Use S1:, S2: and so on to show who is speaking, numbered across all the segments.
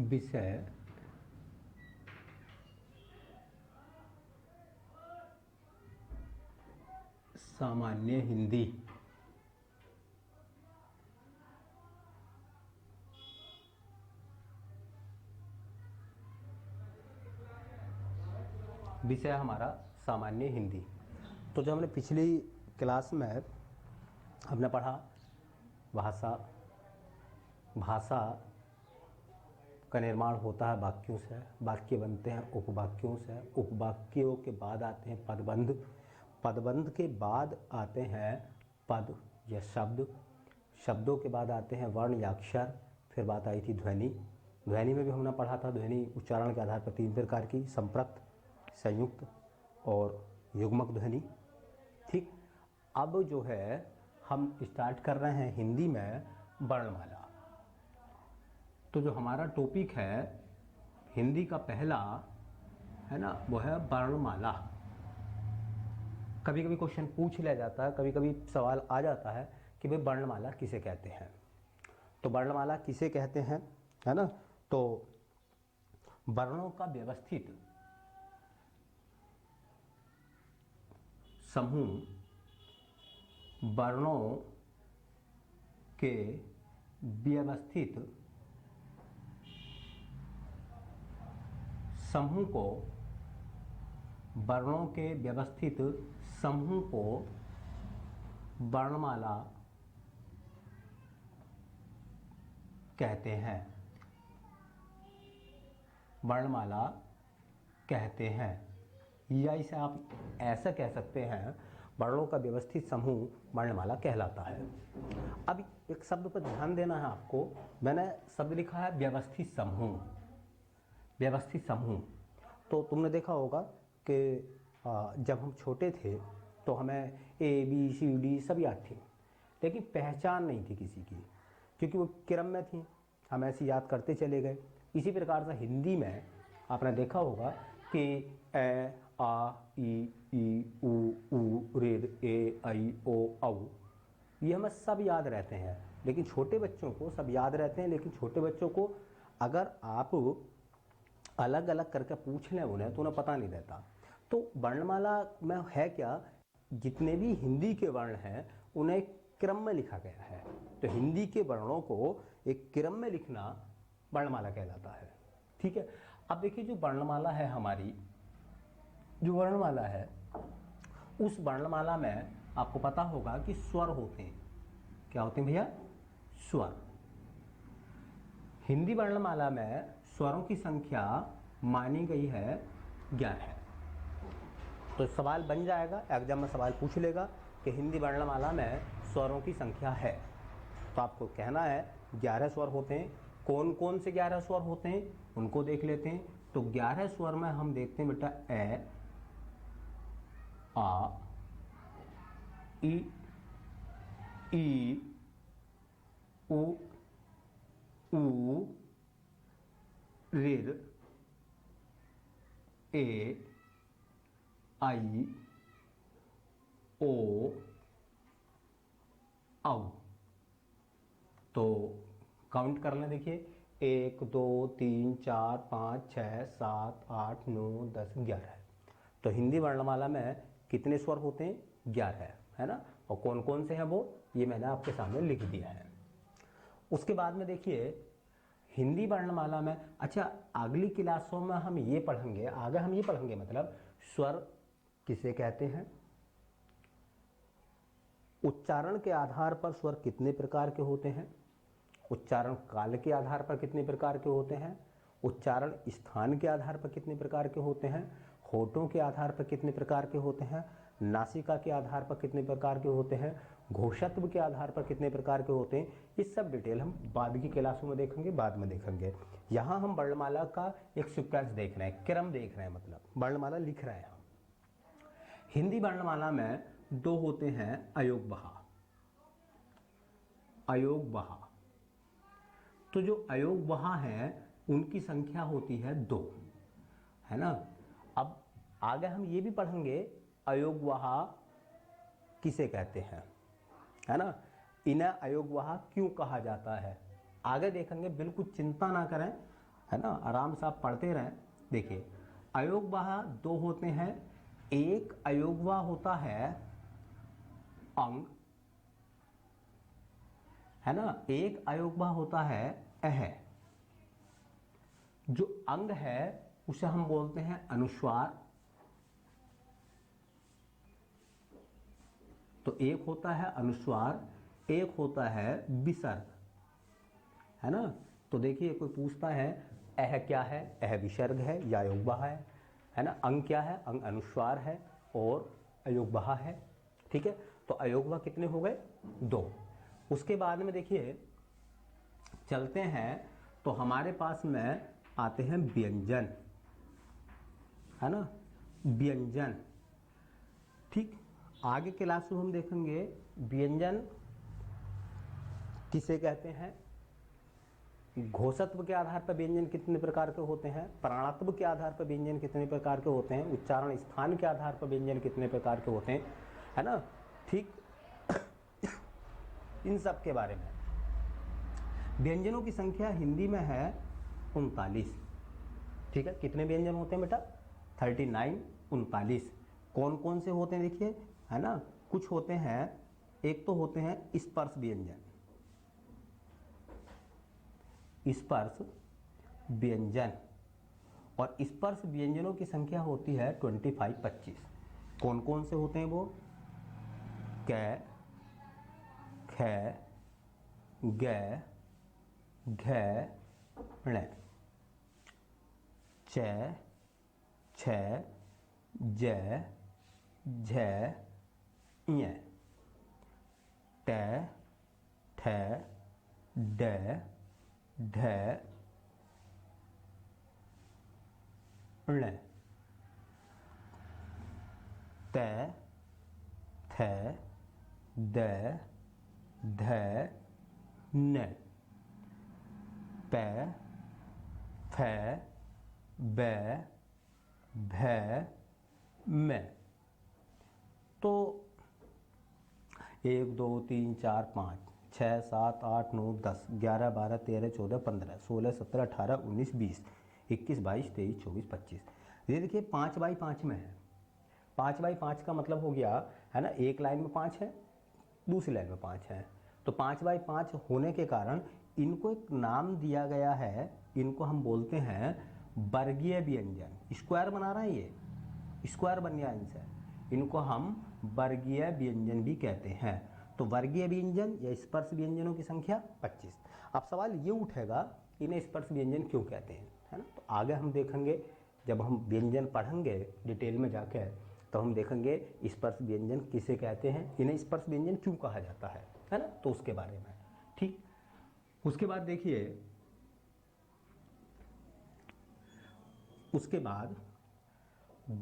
S1: विषय सामान्य हिंदी। विषय हमारा सामान्य हिंदी। तो जो हमने पिछली क्लास में हमने पढ़ा भाषा का निर्माण होता है वाक्यों से, वाक्य बनते हैं उपवाक्यों से, उपवाक्यों के बाद आते हैं पदबंध, पदबंध के बाद आते हैं पद या शब्द, शब्दों के बाद आते हैं वर्ण या अक्षर, फिर बात आई थी ध्वनि। ध्वनि में भी हमने पढ़ा था ध्वनि उच्चारण के आधार पर 3 प्रकार की, संपृक्त, संयुक्त और युग्मक ध्वनि। ठीक, अब जो है हम स्टार्ट कर रहे हैं हिंदी में वर्णमाला। तो जो हमारा टॉपिक है हिंदी का पहला है ना, वो है वर्णमाला। कभी कभी क्वेश्चन पूछ लिया जाता है, कभी कभी सवाल आ जाता है कि भाई वर्णमाला किसे कहते हैं। तो वर्णमाला किसे कहते हैं, है ना, तो वर्णों का व्यवस्थित समूह, वर्णों के व्यवस्थित समूह को, वर्णों के व्यवस्थित समूह को वर्णमाला कहते हैं, वर्णमाला कहते हैं। या इसे आप ऐसा कह सकते हैं, वर्णों का व्यवस्थित समूह वर्णमाला कहलाता है। अब एक शब्द पर ध्यान देना है आपको, मैंने शब्द लिखा है व्यवस्थित समूह। व्यवस्थित समूह, तो तुमने देखा होगा कि जब हम छोटे थे तो हमें ABCD सब याद थी, लेकिन पहचान नहीं थी किसी की, क्योंकि वो क्रम में थी, हम ऐसे याद करते चले गए। इसी प्रकार से हिंदी में आपने देखा होगा कि ए आ ई ऊ ऊ ऋ ए ऐ ओ औ, ये हमें सब याद रहते हैं, लेकिन छोटे बच्चों को सब याद रहते हैं, लेकिन छोटे बच्चों को अगर आप अलग अलग करके पूछ लें उन्हें तो उन्हें पता नहीं रहता। तो वर्णमाला में है क्या, जितने भी हिंदी के वर्ण हैं उन्हें क्रम में लिखा गया है। तो हिंदी के वर्णों को एक क्रम में लिखना वर्णमाला कहलाता है। ठीक है, अब देखिए जो वर्णमाला है हमारी, जो वर्णमाला है उस वर्णमाला में आपको पता होगा कि स्वर होते हैं। क्या होते हैं भैया? स्वर। हिंदी वर्णमाला में स्वरों की संख्या मानी गई है 11। तो सवाल बन जाएगा, एग्जाम में सवाल पूछ लेगा कि हिंदी वर्णमाला में स्वरों की संख्या है, तो आपको कहना है 11 स्वर होते हैं। कौन कौन से 11 स्वर होते हैं उनको देख लेते हैं। तो 11 स्वर में हम देखते हैं बेटा ए, आ, ई, उ, ऋ, ए, आई, ओ, औ। तो काउंट कर लें, देखिए 1 2 3 4 5 6 7 8 9 10 11। तो हिंदी वर्णमाला में कितने स्वर होते हैं? 11, है ना। और कौन कौन से हैं वो, ये मैंने आपके सामने लिख दिया है। उसके बाद में देखिए हिंदी वर्णमाला में, अच्छा अगली क्लासों में हम ये पढ़ेंगे, आगे हम ये पढ़ेंगे मतलब स्वर किसे कहते हैं, उच्चारण के आधार पर स्वर कितने प्रकार के होते हैं, उच्चारण काल के आधार पर कितने प्रकार के होते हैं, उच्चारण स्थान के आधार पर कितने प्रकार के होते हैं, होठों के आधार पर कितने प्रकार के होते हैं, नासिका के आधार पर कितने प्रकार के होते हैं, घोषत्व के आधार पर कितने प्रकार के होते हैं। ये सब डिटेल हम बाद की क्लासों में देखेंगे, बाद में देखेंगे। यहाँ हम वर्णमाला का एक सीक्वेंस देख रहे हैं, क्रम देख रहे हैं, मतलब वर्णमाला लिख रहे हैं हम। हिंदी वर्णमाला में 2 होते हैं अयोगवहा। अयोगवहा, तो जो अयोगवहा है उनकी संख्या होती है 2, है ना। अब आगे हम ये भी पढ़ेंगे अयोगवहा किसे कहते हैं, है ना, इन्हें अयोगवहा क्यों कहा जाता है, आगे देखेंगे। बिल्कुल चिंता ना करें, है ना, आराम से आप पढ़ते रहें। देखिए अयोगवाह दो होते हैं, एक अयोगवाह होता है अंग, है ना, एक अयोगवाह होता है अह। जो अंग है उसे हम बोलते हैं अनुस्वार, तो एक होता है अनुस्वार, एक होता है विसर्ग, है ना। तो देखिए कोई पूछता है अह क्या है, अह विसर्ग है या अयोगवाह है ना। अंग क्या है, अंग अनुस्वार है और अयोगवाह है, ठीक है। तो अयोगवाह कितने हो गए, दो। उसके बाद में देखिए चलते हैं तो हमारे पास में आते हैं व्यंजन, है ना, व्यंजन, ठीक। आगे क्लास में हम देखेंगे व्यंजन किसे कहते हैं, घोषत्व के आधार पर व्यंजन कितने प्रकार के होते हैं, प्राणात्व के आधार पर व्यंजन कितने प्रकार के होते हैं, उच्चारण स्थान के आधार पर व्यंजन कितने प्रकार के होते हैं, है ना, ठीक। इन सब के बारे में। व्यंजनों की संख्या हिंदी में है 39, ठीक है। कितने व्यंजन होते हैं बेटा, 39, 39। कौन कौन से होते हैं देखिए, है ना, कुछ होते हैं, एक तो होते हैं स्पर्श व्यंजन, स्पर्श व्यंजन, और स्पर्श व्यंजनों की संख्या होती है 25, 25। कौन कौन से होते हैं वो, कै, ख, ग, घ, ण, च, छ, ज, झ, ञ, ट, ठ, ड, ढ, ण, त, थ, द, ध, न, प, फ, ब, भ, म। तो 1 2 3 4 5 6 7 8 9 10 11 12 13 14 15 16 17 18 19 20 21 22 23 24 25। ये देखिए 5x5 में है। 5x5 का मतलब हो गया, है ना, एक लाइन में 5 है, दूसरी लाइन में 5 है। तो 5x5 होने के कारण इनको एक नाम दिया गया है, इनको हम बोलते हैं वर्गीय व्यंजन। स्क्वायर बना रहा है, ये स्क्वायर बन गया इनसे, इनको हम वर्गीय व्यंजन भी कहते हैं। तो वर्गीय व्यंजन या स्पर्श व्यंजनों की संख्या 25। अब सवाल ये उठेगा इन्हें स्पर्श व्यंजन क्यों कहते हैं, है ना। तो आगे हम देखेंगे, जब हम व्यंजन पढ़ेंगे डिटेल में जाके, तो हम देखेंगे स्पर्श व्यंजन किसे कहते हैं, इन्हें स्पर्श व्यंजन क्यों कहा जाता है ना, तो उसके बारे में, ठीक। उसके बाद देखिए, उसके बाद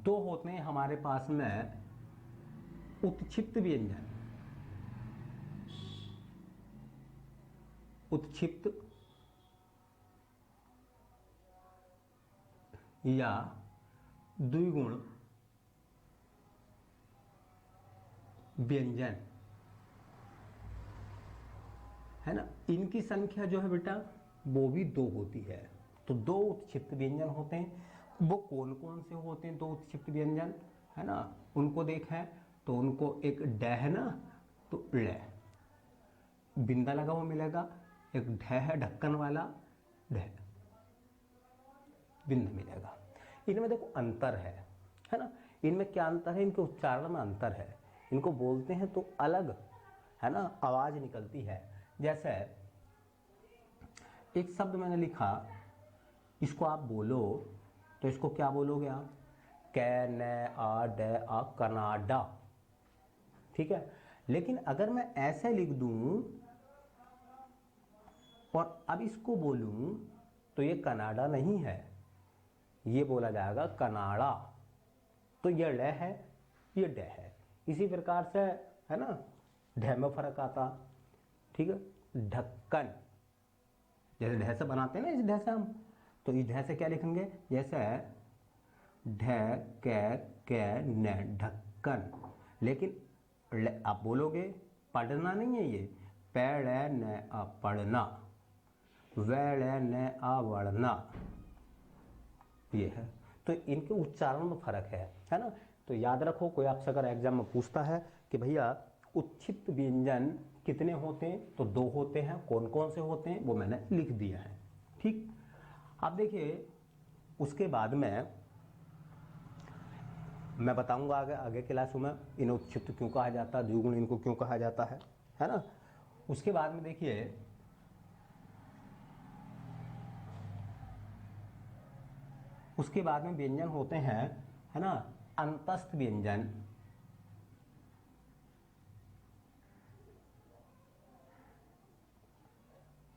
S1: दो होते हैं हमारे पास में उत्क्षिप्त व्यंजन, उत्क्षिप्त या द्विगुण व्यंजन, है ना। इनकी संख्या जो है बेटा वो भी दो होती है। तो दो उत्क्षिप्त व्यंजन होते हैं, वो कौन कौन से होते हैं दो उत्क्षिप्त व्यंजन, है ना, उनको देखें तो उनको एक ड है ना, तो ड़ बिंदा लगा हुआ मिलेगा, एक ढ है ढक्कन वाला, ढ बिंद मिलेगा। इनमें देखो अंतर है ना, इनमें क्या अंतर है, इनके उच्चारण में अंतर है। इनको बोलते हैं तो अलग, है ना, आवाज निकलती है। जैसे एक शब्द मैंने लिखा, इसको आप बोलो तो इसको क्या बोलोगे आप, कै न आ ड आ, कनाडा, ठीक है। लेकिन अगर मैं ऐसे लिख दूं और अब इसको बोलूं तो ये कनाडा नहीं है, ये बोला जाएगा कनाडा। तो ये ड़ है, ये ड है। इसी प्रकार से, है ना, ढ में फर्क आता, ठीक है। ढक्कन, जैसे ढ से बनाते हैं ना, इस ढ से हम, तो इस ढ से क्या लिखेंगे, जैसे ढ कै न, ढक्कन। लेकिन आप बोलोगे पढ़ना नहीं है ये, पैड़ न आ, पढ़ना, वैड़ न आ, वढ़ना, ये है। तो इनके उच्चारण में फर्क है ना। तो याद रखो, कोई आपसे अगर एग्जाम में पूछता है कि भैया उच्छिष्ट व्यंजन कितने होते हैं, तो 2 होते हैं। कौन कौन से होते हैं वो मैंने लिख दिया है। ठीक। अब देखिए उसके बाद में मैं बताऊंगा आगे क्लासों में इन्हें उच्छिष्ट क्यों कहा जाता है, द्विगुण इनको क्यों कहा जाता है ना। उसके बाद में देखिए उसके बाद में व्यंजन होते हैं, है ना, अंतस्थ व्यंजन।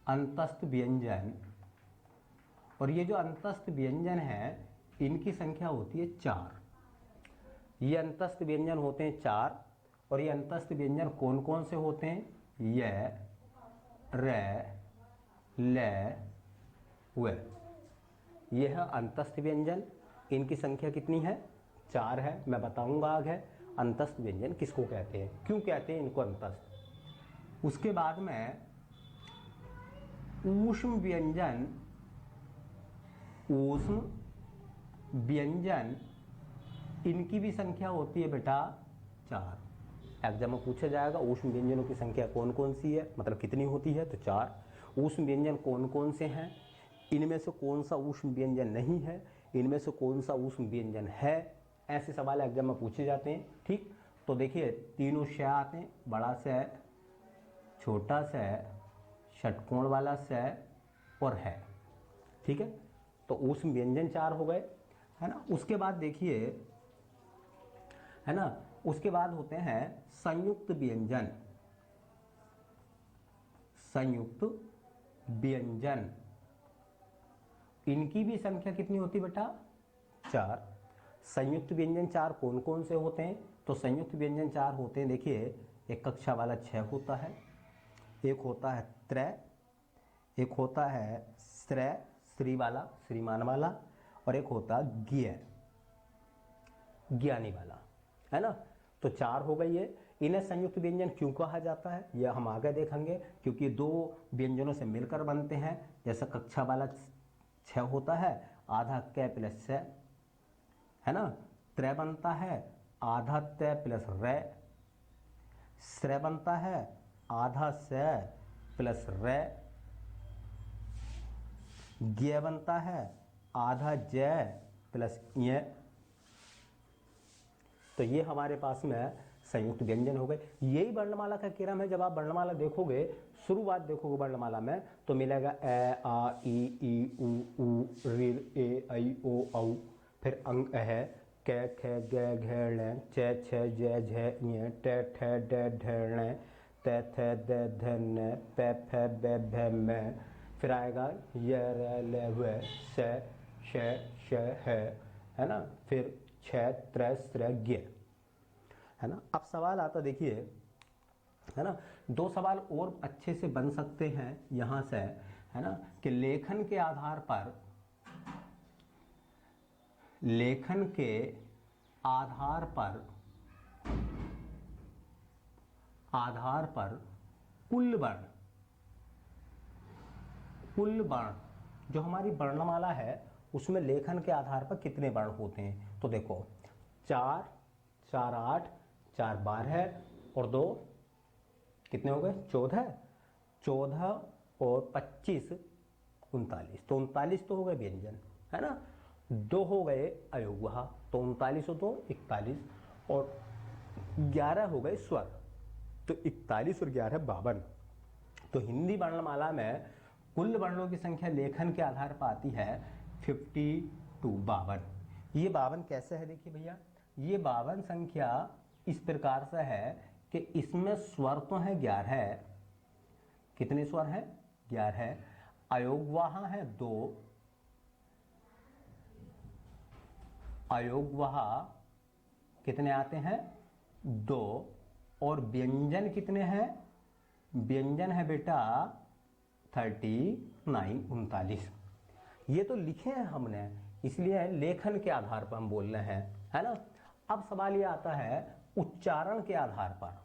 S1: अंतस्थ व्यंजन। और ये जो अंतस्थ व्यंजन है इनकी संख्या होती है 4। ये अंतस्थ व्यंजन होते हैं 4। और ये अंतस्थ व्यंजन कौन कौन से होते हैं? य, र, ल, व। ये है अंतस्थ व्यंजन। इनकी संख्या कितनी है? 4 है। मैं बताऊंगा आगे अंतस्थ व्यंजन किसको कहते हैं, क्यों कहते हैं इनको अंतस्थ। उसके बाद में ऊष्म व्यंजन। ऊष्म व्यंजन इनकी भी संख्या होती है बेटा 4। एग्जाम में पूछा जाएगा ऊष्म व्यंजनों की संख्या कौन कौन सी है, मतलब कितनी होती है, तो 4। ऊष्म व्यंजन कौन कौन से हैं, इनमें से कौन सा ऊष्म व्यंजन नहीं है, इनमें से कौन सा ऊष्म व्यंजन है, ऐसे सवाल एग्जाम में पूछे जाते हैं। ठीक। तो देखिए तीनों श आते हैं, बड़ा स, छोटा स, षटकोण वाला स और है। ठीक है। तो ऊष्म व्यंजन 4 हो गए, है ना। उसके बाद देखिए, है ना, उसके बाद होते हैं संयुक्त व्यंजन। संयुक्त व्यंजन इनकी भी संख्या कितनी होती बेटा? 4। संयुक्त व्यंजन 4 कौन कौन से होते हैं? तो संयुक्त व्यंजन 4 होते हैं, देखिए एक कक्षा वाला 6 होता है, एक होता है त्रय, एक होता है श्रेय, श्री वाला, श्रीमान वाला, और एक होता है ज्ञ, ज्ञानी वाला, है ना। तो 4 हो गई है। इन्हें संयुक्त व्यंजन क्यों कहा जाता है यह हम आगे देखेंगे, क्योंकि 2 व्यंजनों से मिलकर बनते हैं। जैसा कक्षा वाला 6 होता है, आधा क प्लस स, है ना। त्रय बनता है आधा त प्लस र, श्रेय बनता है आधा स प्लस र, ज्ञ बनता है आधा ज प्लस य। तो ये हमारे पास में संयुक्त व्यंजन हो गए। यही वर्णमाला का क्रम है। जब आप वर्णमाला देखोगे, शुरुआत देखोगे वर्णमाला में, तो मिलेगा ए, आ, ई, उ, ऊ, ऋ, ए, ऐ, ओ, औ। फिर अंक है क, ख, ग, घ, ण, च, छ, ज, झ, ञ, ट, ठ, ड, ढ, ण, त, थ, द, ध, न, प, फ, ब, भ, म। फिर आएगा य, र, ल, व, स, श, श, ह, है ना। फिर छ, त्र, स्र, ज्ञ, है ना। अब सवाल आता देखिए, है ना, 2 सवाल और अच्छे से बन सकते हैं यहां से, है ना, कि लेखन के आधार पर, लेखन के आधार पर, आधार पर कुल वर्ण, कुल वर्ण जो हमारी वर्णमाला है उसमें लेखन के आधार पर कितने वर्ण होते हैं। तो देखो 4, 4, 8, 4, 12 और 2 कितने हो गए? 14, 14 और 25, 39। तो 39 तो हो गए व्यंजन, है ना। 2 हो गए अयोगवाह, तो 39 और 2 41, और 11 हो गए स्वर, तो 41 और 11 52। तो हिंदी वर्णमाला में कुल वर्णों की संख्या लेखन के आधार पर आती है 52, 52। ये 52 कैसे है? देखिए भैया, ये 52 संख्या इस प्रकार से है कि इसमें स्वर तो है 11, कितने स्वर हैं? 11। अयोगवाह है 2, अयोगवाह कितने आते हैं? 2। और व्यंजन कितने हैं? व्यंजन है बेटा 39, 39। ये तो लिखे हैं हमने, इसलिए लेखन के आधार पर हम बोल रहे हैं, है ना। अब सवाल ये आता है उच्चारण के आधार पर,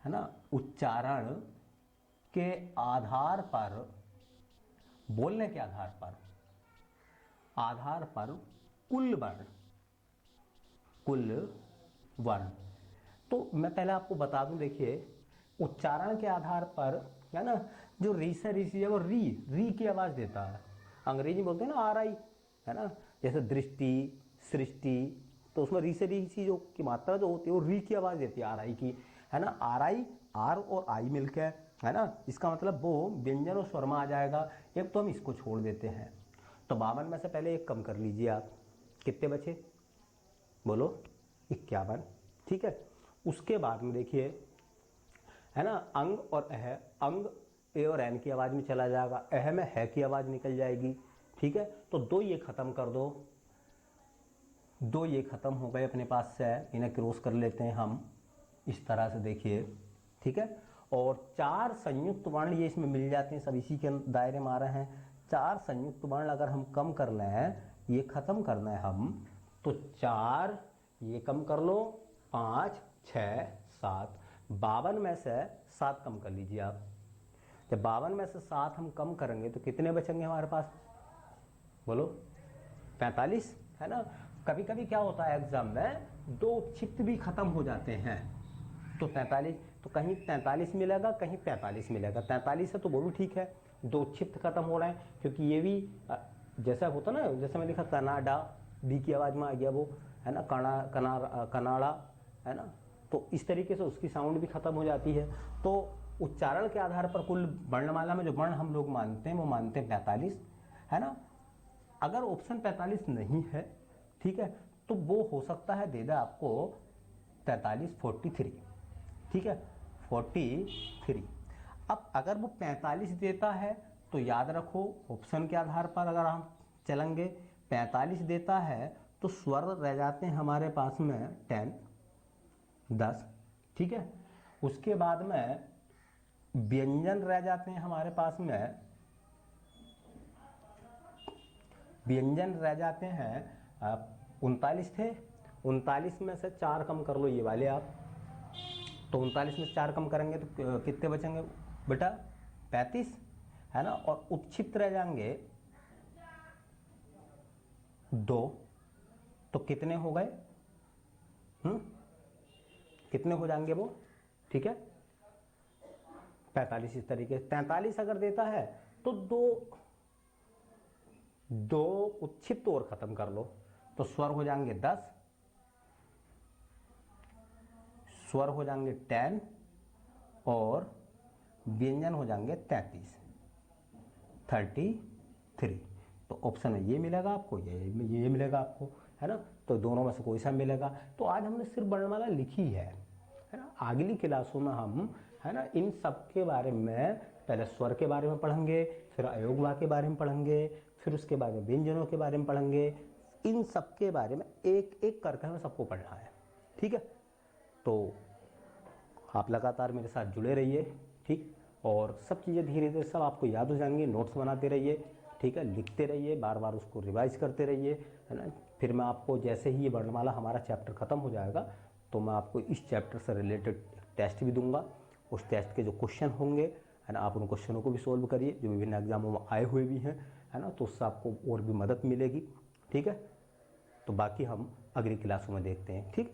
S1: है ना, उच्चारण के आधार पर, बोलने के आधार पर। आधार पर कुल वर्ण, कुल वर्ण। तो मैं पहले आपको बता दूं, देखिए उच्चारण के आधार पर है ना, जो री से ऋषि है वो री की आवाज देता है। अंग्रेजी बोलते हैं ना आर आई, है ना, जैसे दृष्टि, सृष्टि, तो उसमें री से ऋषि जो की मात्रा जो होती है वो री की आवाज देती है, आर आई की, है ना। आर आई, आर और आई मिलकर, है ना, इसका मतलब वो व्यंजन और स्वर में आ जाएगा। एक तो हम इसको छोड़ देते हैं, तो 52 में से पहले एक कम कर लीजिए आप, कितने बचे बोलो, 51, ठीक है। उसके बाद में देखिए, है ना, अंग और अह, अंग ए और एन की आवाज में चला जाएगा, अह में है की आवाज निकल जाएगी, ठीक है। तो दो ये खत्म कर दो, दो ये खत्म हो गए अपने पास से, इन्हें क्रॉस कर लेते हैं हम इस तरह से, देखिए, ठीक है। और चार संयुक्त वर्ण ये इसमें मिल जाते हैं, सब इसी के दायरे में आ रहे हैं। चार संयुक्त वर्ण अगर हम कम कर लें, ये खत्म करना है हम, तो चार ये कम कर लो, 5, 6, 7, 52 में से 7 कम कर लीजिए आप। जब 52 में से 7 हम कम करेंगे तो कितने बचेंगे हमारे पास बोलो, 45, है ना। कभी कभी क्या होता है एग्जाम में, दो क्षिप्त भी खत्म हो जाते हैं, तो 43, तो कहीं 43 मिलेगा, कहीं 45 मिलेगा। 43 है तो वो भी ठीक है, दो क्षिप्त खत्म हो रहे हैं, क्योंकि ये भी जैसा होता ना, जैसे मैं लिखा कनाडा, डी की आवाज में आ गया वो, है ना, कनाडा, है ना, तो इस तरीके से उसकी साउंड भी खत्म हो जाती है। तो उच्चारण के आधार पर कुल वर्णमाला में जो वर्ण हम लोग मानते हैं वो मानते हैं 45, है ना। अगर ऑप्शन 45 नहीं है, ठीक है, तो वो हो सकता है दे दे आपको 43, 43, ठीक है, 43। अब अगर वो 45 देता है तो याद रखो, ऑप्शन के आधार पर अगर हम चलेंगे, 45 देता है तो स्वर रह जाते हैं हमारे पास में 10, 10, ठीक है। उसके बाद में व्यंजन रह जाते हैं हमारे पास में, व्यंजन रह जाते हैं 39 थे, 39 में से 4 कम कर लो ये वाले आप, तो 39 में से 4 कम करेंगे तो कितने बचेंगे बेटा, 35, है ना। और उत्क्षिप्त रह जाएंगे 2, तो कितने हो गए, कितने हो जाएंगे वो, ठीक है, 45। इस तरीके 43 अगर देता है तो दो उत्क्षिप्त और खत्म कर लो, तो स्वर हो जाएंगे 10, स्वर हो जाएंगे 10 और व्यंजन हो जाएंगे 33, 33। तो ऑप्शन में ये मिलेगा आपको, ये मिलेगा आपको, है ना। तो दोनों में से कोई सा मिलेगा। तो आज हमने सिर्फ वर्णमाला लिखी है ना। अगली क्लासों में हम, है ना, इन सब के बारे में, पहले स्वर के बारे में पढ़ेंगे, फिर अयोगवा के बारे में पढ़ेंगे, फिर उसके बाद में व्यंजनों के बारे में पढ़ेंगे। इन सब के बारे में एक एक करके हमें सबको पढ़ना है, ठीक है। तो आप लगातार मेरे साथ जुड़े रहिए, ठीक, और सब चीज़ें धीरे धीरे सब आपको याद हो जाएंगी। नोट्स बनाते रहिए, ठीक है, लिखते रहिए, बार बार उसको रिवाइज करते रहिए, है ना। फिर मैं आपको जैसे ही ये वर्णमाला हमारा चैप्टर ख़त्म हो जाएगा तो मैं आपको इस चैप्टर से रिलेटेड टेस्ट भी दूंगा। उस टेस्ट के जो क्वेश्चन होंगे, है ना, आप उन क्वेश्चनों को भी सोल्व करिए जो विभिन्न एग्जामों में आए हुए भी हैं, है ना, तो उससे आपको और भी मदद मिलेगी, ठीक है। तो बाकी हम अगली क्लासों में देखते हैं, ठीक।